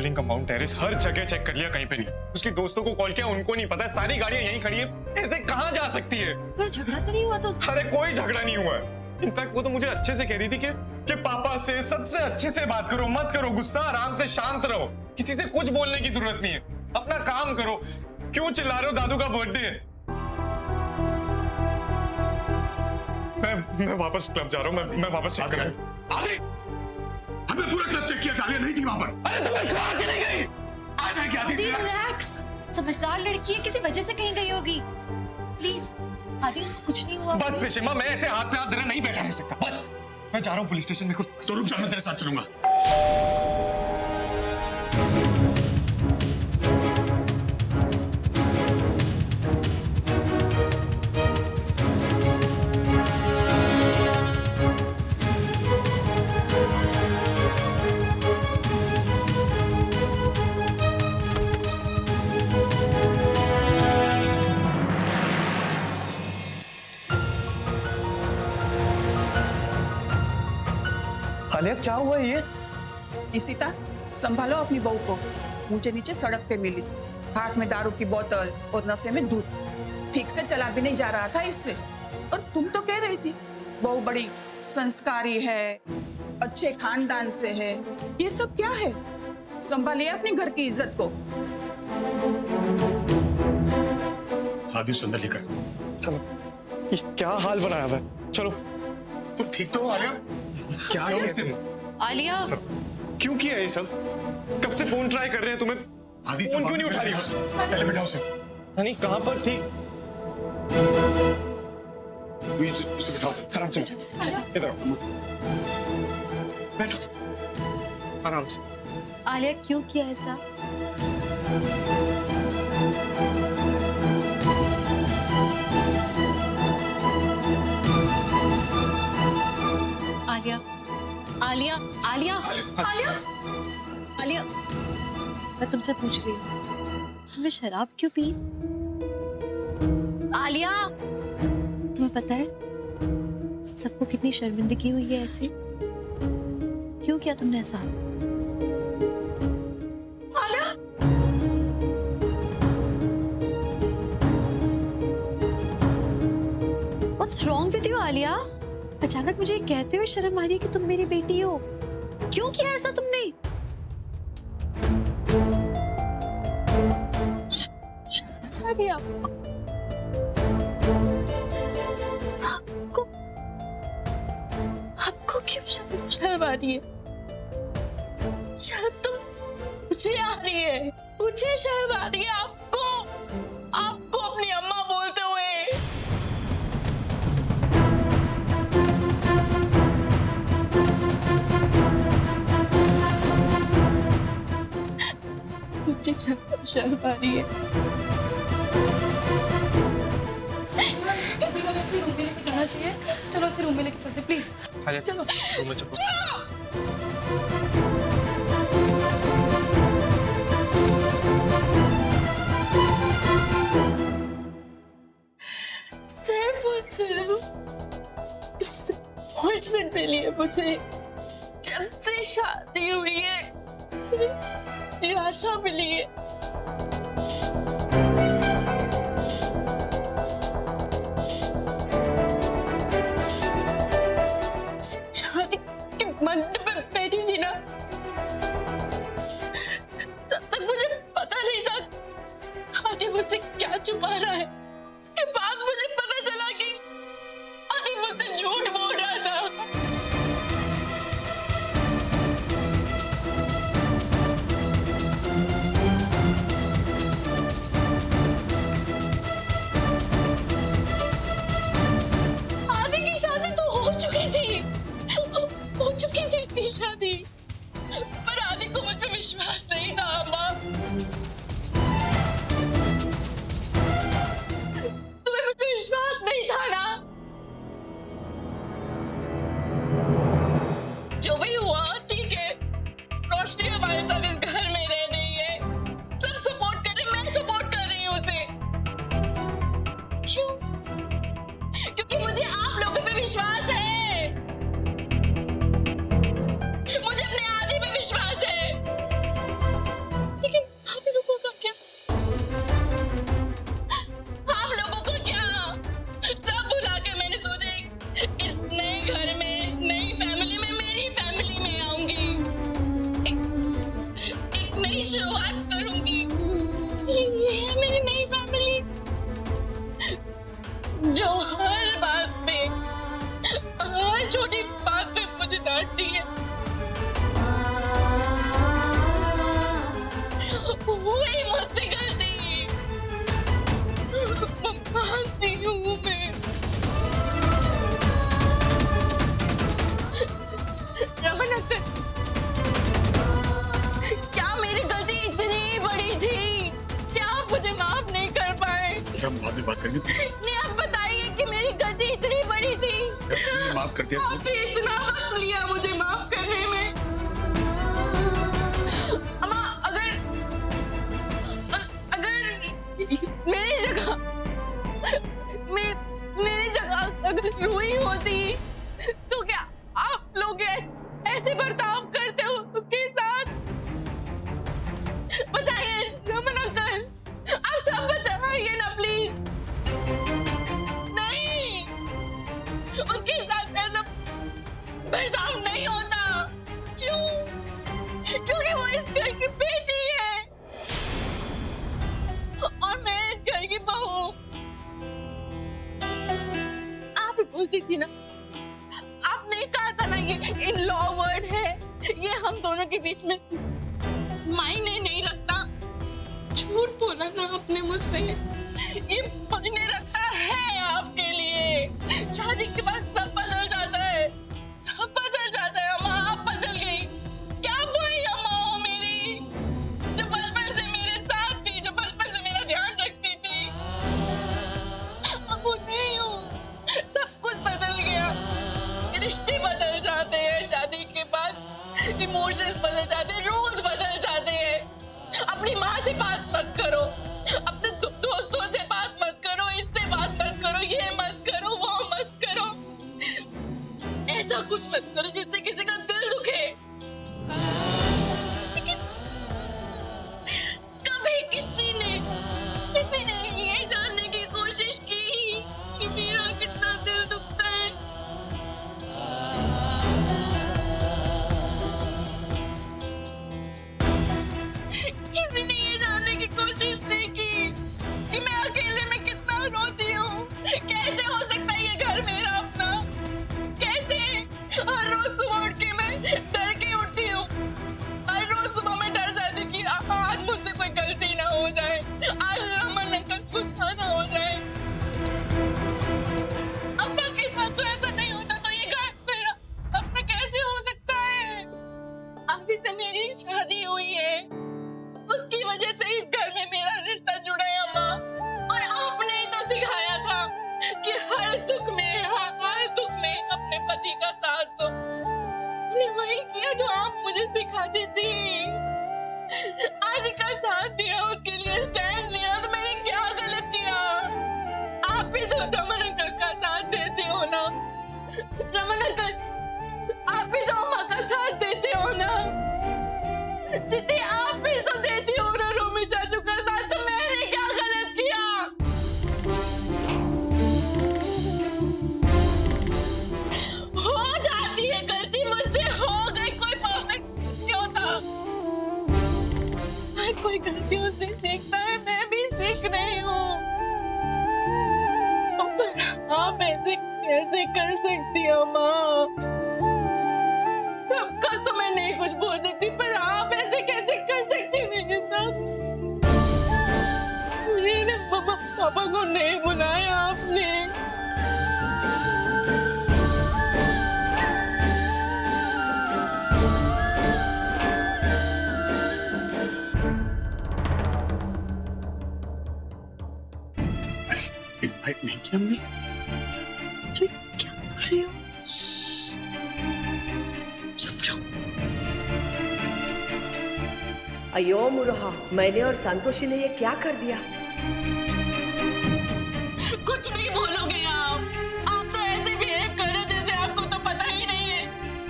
Building compound terrace हर जगह check कर लिया, कहीं पे नहीं। उसकी दोस्तों को कॉल किया, उनको नहीं पता। सारी गाड़ियां यहीं खड़ी है, ऐसे कहाँ जा सकती है? पर झगड़ा तो नहीं हुआ था उसका? अरे कोई झगड़ा नहीं हुआ है। इनफैक्ट वो तो मुझे अच्छे से कह रही थी कि पापा से सबसे अच्छे से बात करो, मत करो गुस्सा, आराम से शांत रहो, किसी से कुछ बोलने की जरूरत नहीं है, अपना काम करो। क्यों चिल्ला रहे हो? दादू का बर्थडे है। मैं वापस क्लब जा रहा हूँ, मैं वापस चेक कर रहा हूँ। आदि, हमने पूरा क्लब चेक किया, आलिया नहीं थी वहां पर। अरे तुम्हें कहाँ चली गई? आ जाएगी आदि, रिलैक्स। समझदार लड़की है, किसी वजह से कहीं गई होगी। प्लीज आदि, उसको कुछ नहीं हुआ। बस रेशिमा, मैं ऐसे हाथ पे हाथ धरे नहीं बैठा रह सकता। बस मैं जा रहा हूँ पुलिस स्टेशन में। तो रुक जा, मैं तेरे साथ चलूंगा। आलिया क्या हुआ ये? इशिता, संभालो अपनी बहू को। मुझे नीचे सड़क पे मिली, हाथ में दारू की बोतल और नशे में दूध। ठीक से चला भी नहीं जा रहा था इससे। और तुम तो कह रही थी बहू बड़ी संस्कारी है, अच्छे खानदान से है। ये सब क्या है? संभालिए अपने घर की इज्जत को। आदि सुंदर लेकर चलो, ये क्या हाल बनाया हुआ है? चलो। तुम ठीक तो हो आलिया? क्या है इसे? आलिया, क्यों किया ये सब? कब से फोन ट्राई कर रहे हैं तुम्हें? आदि फोन क्यों नहीं उठा रही? पहले बिठाओ उसे। नहीं, कहाँ पर थी? उसे बिठाओ। आराम से इधर आओ। बैठो आराम से। आलिया क्यों किया ऐसा? आलिया, आलिया, आलिया, आलिया, आलिया, मैं तुमसे पूछ रही हूँ, तुमने शराब क्यों पी? आलिया, तुम्हें पता है सबको कितनी शर्मिंदगी हुई है ऐसे? क्यों किया तुमने ऐसा? Alia, What's wrong with you, Alia? अचानक मुझे कहते हुए शर्म आ रही है कि तुम मेरी बेटी हो। क्यों किया ऐसा तुमने? शर्म आ रही है आपको? आपको क्यों शर्म आ रही है? शर्म तो मुझे आ रही है, मुझे शर्म आ रही है। आपको अपनी अम्मा बोलते हुए। मुझे शर्म आ रही है। रूम में लेके जाना चाहिए। चलो इसे रूम में लेके चलते प्लीज। चलो रूम में चलो। सिर्फ और सिर्फ डिसअपॉइंटमेंट मिली है मुझे। जब से शादी हुई है सिर्फ निराशा मिली है। शादी के मंडप पे बैठी थी ना, तब तक मुझे पता नहीं था आदि मुझसे क्या छुपा रहा है। इसके बाद मुझे पता चला कि आदि मुझसे झूठ बोल रहा था। शादी, पर आदि को मुझ पे विश्वास नहीं था अम्मा। जो हर बात पे, हर छोटी बात पे मुझे डांटती है। हुई मुझसे गलती, मानती हूँ मैं। रमन अंकल, क्या मेरी गलती इतनी बड़ी थी? क्या आप मुझे माफ नहीं कर पाए? हम बाद में बात करेंगे। नहीं, आप बताइए कि मेरी गलती इतनी बड़ी थी। तुमने माफ कर दिया। आपने इतना वक्त लिया मुझे माफ करने में। अम्मा, मेरी जगह अगर रूही होती तो क्या आप लोग ऐसे बर्ताव करते हो उसके साथ? बताइए रमन अंकल, आप सब बताइए ना प्लीज। नहीं, उसके साथ ऐसा बर्ताव नहीं होता। क्यों? क्योंकि वो इस घर की बेटी है और मैं इस घर की बहू। आप ही बोलती थी ना, आपने कहा था ना, ये इन लॉ वर्ड है, ये हम दोनों के बीच में मायने नहीं रखता। झूठ बोला ना आपने मुझसे, ये मायने रखता है आपके लिए। शादी के बाद सब बदल जाता है, सब बदल जाता है। अम्मा, आप बदल गई। क्या वही अम्मा हो मेरी, जो बचपन से मेरे साथ थी, जो बचपन से मेरा ध्यान रखती थी? अब वो नहीं हूँ, सब कुछ बदल गया। रिश्ते बदल जाते हैं शादी के बाद, इमोशंस बदल जाते हैं, रूल्स बदल जाते हैं। अपनी माँ से बात मत करो, अपने दोस्तों से बात मत करो, इससे बात मत करो, ये मत करो, वो मत करो, ऐसा कुछ मत करो जिससे किसी का दिल दुखे। लेकिन कभी किसी ने ये जानने की कोशिश की कि मेरा कितना दिल दुखता है? किसी ने ये जानने की कोशिश नहीं की कि मैं अकेले में कितना रोती हूँ। कैसे हो सकता है ये घर मेरा अपना? कैसे? हर रोज सुबह उठ के मैं डर के उठती हूँ। हर रोज सुबह मैं डर जाती हूँ कि आज मुझसे कोई गलती ना हो जाए, आज रमन अंकल गुस्सा ना हो जाए। अब्बा के साथ तो ऐसा नहीं होता, तो ये घर मेरा अपना कैसे हो सकता है? आदि से मेरी शादी हुई है, उसकी वजह से इस घर में मेरा रिश्ता जुड़ा है अम्मा। और आपने ही तो सिखाया था कि हर सुख में, हर दुख में अपने पति का साथ दो। मैंने वही किया जो आप मुझे सिखाती थी। आदि का साथ दिया, उसके लिए स्टैंड लिया, तो मैंने क्या गलत किया? आप भी तो रमन अंकल का साथ देते हो ना। रमन अंकल, आप भी तो अम्मा का साथ देते हो ना। जितनी आप भी तो देती हो ना रोमी चाचू का साथ, तो मैंने क्या गलत किया? हो जाती है गलती, मुझसे हो गई, कोई परफेक्ट नहीं होता। हर कोई गलतियों से सीखता है, मैं भी सीख रही हूँ। आप ऐसे कैसे कर सकती हो माँ? सबका तो मैं नहीं कुछ बोल सकती, पर आप ऐसे कैसे कर सकती मेरे साथ? मेरे पापा को नहीं बुलाया आपने। इनवाइट नहीं किया हमने। तो क्या बोल रही हो? चुप रहो। अयो मुरहा, मैंने और संतोषी ने ये क्या कर दिया? कुछ नहीं बोलोगे आप तो ऐसे बिहेव कर रहे जैसे आपको तो पता ही नहीं है।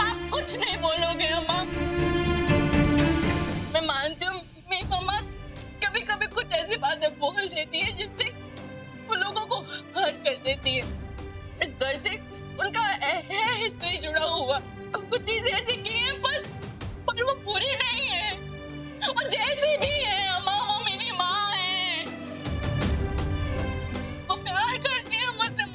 आप कुछ नहीं बोलोगे अम्मा। मैं मानती हूँ मेरी मम्मा कभी कभी कुछ ऐसी बातें बोल देती है जिससे वो लोगों को हर्ट कर देती है। इस घर से उनका है हिस्ट्री जुड़ा हुआ, कुछ चीजें ऐसी की हैं पर वो पूरी नहीं है। और जैसी भी है अम्मा, वो मेरी माँ है, वो प्यार करती है मुझसे,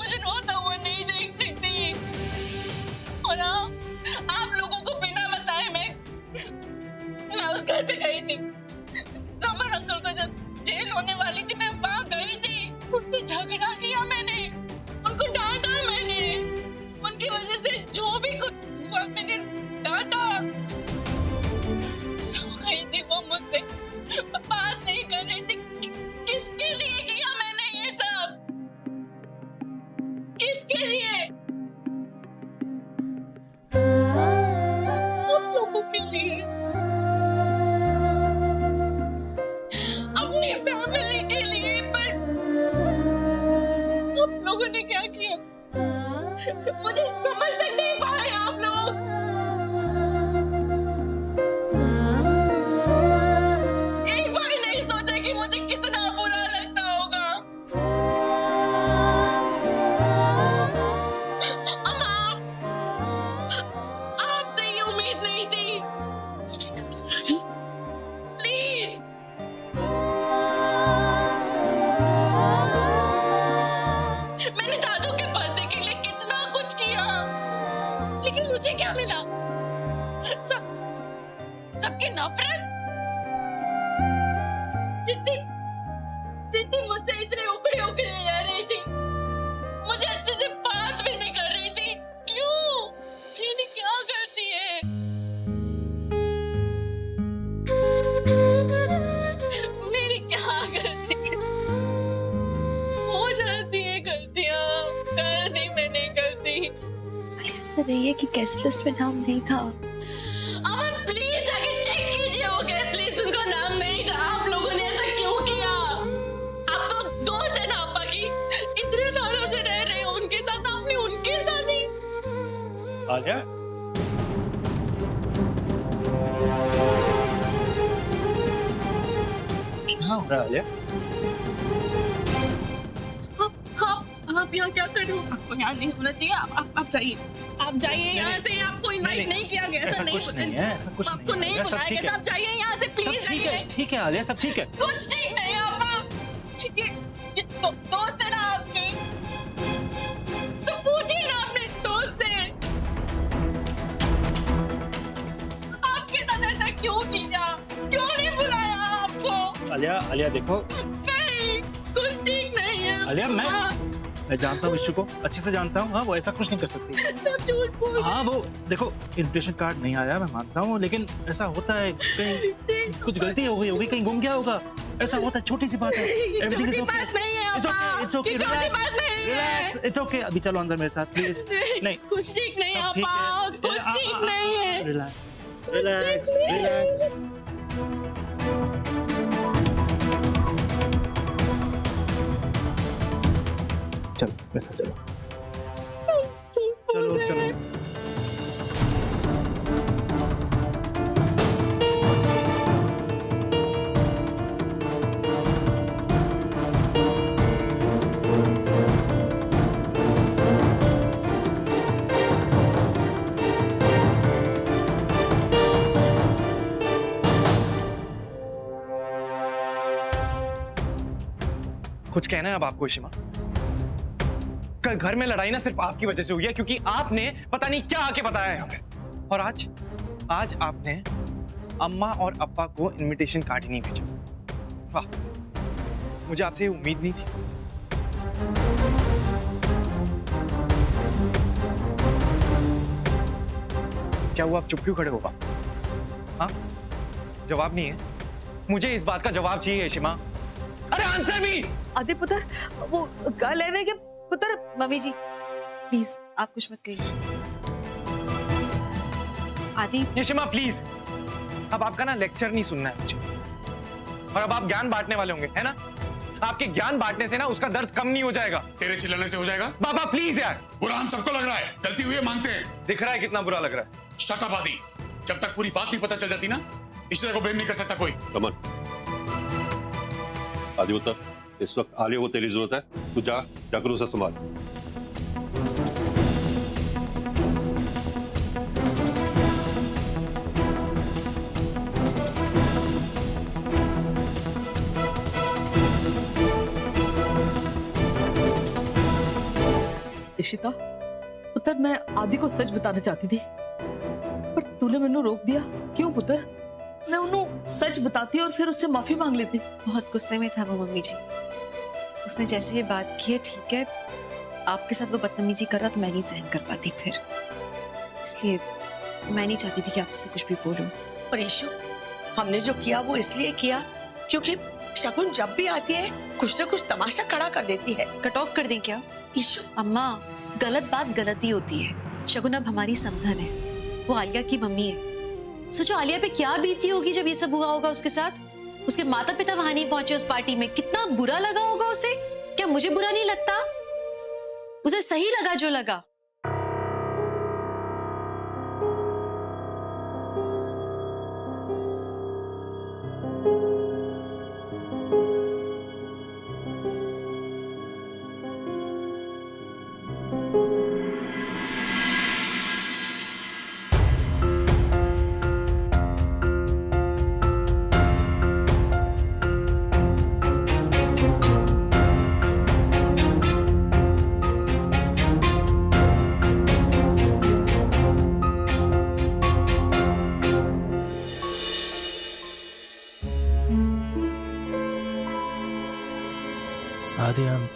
मुझे समझ तक नहीं पाए आप लोग। एक बार नहीं सोचा कि मुझे कितना बुरा लगता होगा। अम्मा, आपसे ये उम्मीद नहीं थी। प्लीज मैंने दादू के बर्थडे के लिए कितना कुछ किया, लेकिन मुझे क्या मिला? सबकी नफरत। जितनी मुझसे इतने उखड़े उखड़े रह रही थी, मुझे अच्छे से बात भी नहीं कर रही थी। क्यों? मैंने क्या करती है? मेरी क्या गलती है? हो जाती है गलतियां, कर दी मैंने गलती। ऐसा नहीं है कि गेस्ट लिस्ट में नाम नहीं था। अमन प्लीज जाके चेक कीजिए, वो गेस्ट लिस्ट उनका नाम नहीं था। आप लोगों ने ऐसा क्यों किया? आप तो दोस्त है ना अप्पा की, इतने सालों से रह रहे हो उनके साथ, आपने उनके साथ ही। आलिया, क्या हो रहा है आलिया? आप यहाँ क्या कर रहे हो? आपको यहाँ नहीं होना चाहिए। आप जाइए, आप जाइए यहाँ से। आपको इनवाइट नहीं किया गया था। ऐसा कुछ नहीं है, ऐसा कुछ आपको नहीं नहीं है, सब बुलाया ठीक गया था। है, आप जाइए यहाँ से सब प्लीज। ठीक है, ठीक है आलिया, सब ठीक है। कुछ ठीक नहीं है अप्पा। ये दोस्त है ना आपके, तो पूछिए ना अपने दोस्त से आपके साथ ऐसा क्यों किया, क्यों नहीं बुलाया आपको? आलिया देखो, नहीं, कुछ ठीक नहीं है। आलिया मैं जानता हूँ विशु को, अच्छे से जानता हूँ। हाँ, वो ऐसा कुछ नहीं कर सकती। सब झूठ बोल। हाँ, वो देखो इन्विटेशन कार्ड नहीं आया, मैं मानता हूँ, लेकिन ऐसा होता है, कहीं कुछ गलती हो गई होगी, कहीं गुम गया होगा, ऐसा होता है, छोटी सी बात है। ये छोटी बात नहीं है अप्पा। इट्स ओके, ये छोटी बात नहीं है। Relax, it's okay. अभी चलो अंदर मेरे साथ प्लीज। नहीं, कुछ ठीक नहीं है सब ठीक अप्पा, है। कुछ ठीक नहीं है। रिलैक्स। चलो मेरे साथ चलो, चलो। कुछ कहना है अब आपको ईशिमा? कल घर में लड़ाई ना सिर्फ आपकी वजह से हुई है, क्योंकि आपने पता नहीं क्या आके बताया यहाँ पे। और आज आपने अम्मा और अप्पा को इनविटेशन कार्ड ही नहीं भेजा। वाह, मुझे आपसे ये उम्मीद नहीं थी। क्या हुआ, आप चुप क्यों खड़े हो? हाँ, जवाब नहीं है? मुझे इस बात का जवाब चाहिए ईशिमा। अरे आंसर भी। आदि पुत्र, वो गल है कि पुत्र, मम्मी जी प्लीज आप कुछ मत कहिए। आदि, ईशिमा प्लीज, अब आपका ना लेक्चर नहीं सुनना है मुझे। और अब आप ज्ञान बांटने वाले होंगे, है ना? आपके ज्ञान बांटने से ना उसका दर्द कम नहीं हो जाएगा। तेरे चिल्लाने से हो जाएगा? बाबा प्लीज यार। बुरा हम सबको लग रहा है, गलती हुई है मानते हैं। दिख रहा है कितना बुरा लग रहा है। शट अप आदि, जब तक पूरी बात नहीं पता चल जाती ना, इस तरह को ब्लेम नहीं कर सकता कोई। रमन, आदि उत्तर, इस वक्त आलिया को तेरी जरूरत है, तू जाकर उसे संभाल। इशिता, पुत्र मैं आदि को सच बताना चाहती थी, पर तूने मैंने रोक दिया। क्यों पुत्र? मैं उन्हें सच बताती और फिर उससे माफी मांग लेती। बहुत गुस्से में था वो मम्मी जी। उसने जैसे ये बात की है, ठीक है, आपके साथ वो बदतमीजी कर रहा तो मैं नहीं सहन कर पाती फिर, इसलिए मैं नहीं चाहती थी कि आप उससे कुछ भी बोलूं। और ईशु, हमने जो किया वो इसलिए किया क्योंकि शगुन जब भी आती है कुछ ना कुछ तमाशा खड़ा कर देती है। कट ऑफ कर दें क्या? ईशु, अम्मा, गलत बात गलती होती है। शगुन अब हमारी समधन है, वो आलिया की मम्मी है। सोचो आलिया पे क्या बीती होगी जब ये सब हुआ होगा उसके साथ। उसके माता पिता वहां नहीं पहुंचे उस पार्टी में, कितना बुरा लगा होगा उसे। क्या मुझे बुरा नहीं लगता? उसे सही लगा जो लगा।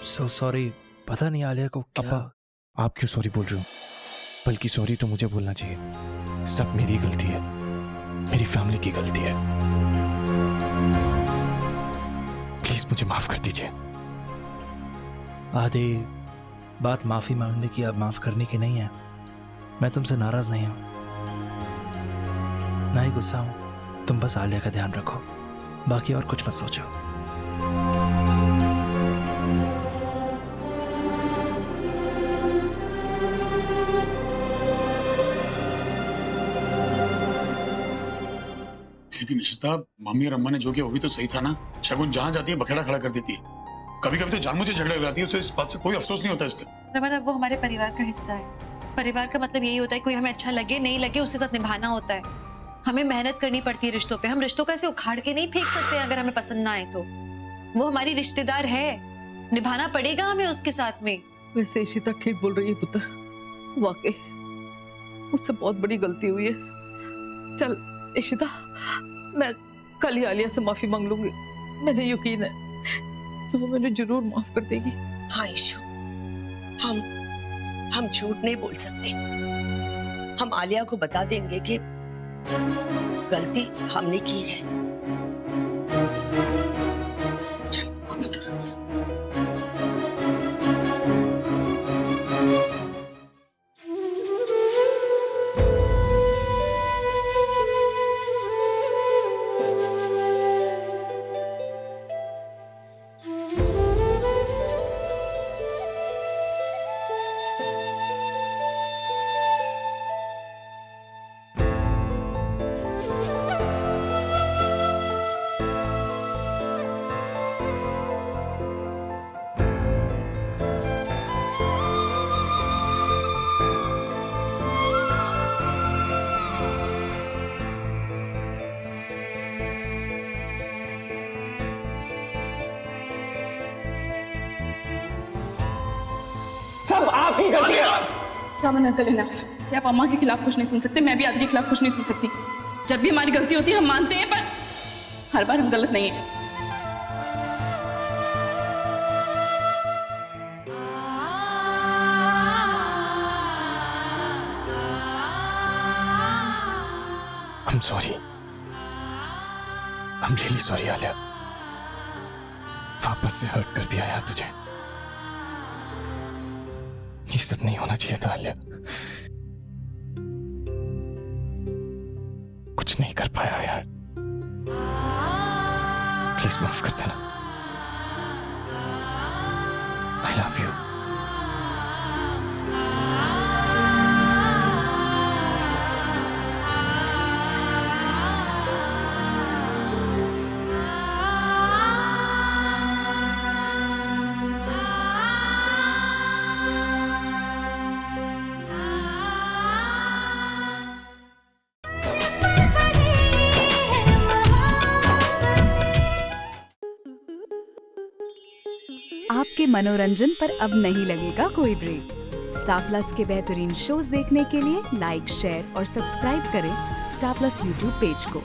So sorry. पता नहीं आलिया को क्या। पापा आप क्यों सॉरी बोल रहे हो? बल्कि सॉरी तो मुझे बोलना चाहिए। सब मेरी गलती है, मेरी फैमिली की गलती है। प्लीज मुझे माफ कर दीजिए। आदि, बात माफी मांगने की अब माफ करने की नहीं है। मैं तुमसे नाराज नहीं हूं, ना ही गुस्सा हूं। तुम बस आलिया का ध्यान रखो, बाकी और कुछ मत सोचो। लेकिन निशिता, मम्मी और अम्मा ने जो किया वो भी तो सही था ना। शगुन जहां जाती है बखेड़ा खड़ा कर देती है। कभी कभी तो जानबूझ झगड़ा लगाती है, तो इस बात से कोई अफसोस नहीं होता इसका। रमन, अब वो हमारे परिवार का हिस्सा है। परिवार का मतलब यही होता है, कोई हमें अच्छा लगे नहीं लगे उसके साथ निभाना होता है। हमें मेहनत करनी पड़ती है रिश्तों पे। हम रिश्तों को ऐसे उखाड़ के नहीं फेंक सकते अगर हमें पसंद ना आए तो। वो हमारी रिश्तेदार है, निभाना पड़ेगा हमें उसके साथ में। वैसे इशिता ठीक बोल रही है पुत्र, वाकई मुझसे बहुत बड़ी गलती हुई है। चल इशिता, मैं कल ही आलिया से माफी मांग लूंगी। मैंने यकीन है कि वो मुझे जरूर माफ कर देगी। हाँ ईशु, हम झूठ नहीं बोल सकते। हम आलिया को बता देंगे कि गलती हमने की है। चल पुत्र। सब आपकी गलती है। Raman uncle, enough. से आप अम्मा के खिलाफ कुछ नहीं सुन सकते, मैं भी आदि के खिलाफ कुछ नहीं सुन सकती। जब भी हमारी गलती होती है हम मानते हैं, पर हर बार हम गलत नहीं है। I'm sorry. I'm really sorry Alia. वापस से हर्ट कर दिया यार तुझे। ये सब नहीं होना चाहिए था आलिया। कुछ नहीं कर पाया यार। प्लीज माफ कर देना। I love you. आपके मनोरंजन पर अब नहीं लगेगा कोई ब्रेक। स्टार प्लस के बेहतरीन शोज देखने के लिए लाइक, शेयर और सब्सक्राइब करें स्टार प्लस यूट्यूब पेज को।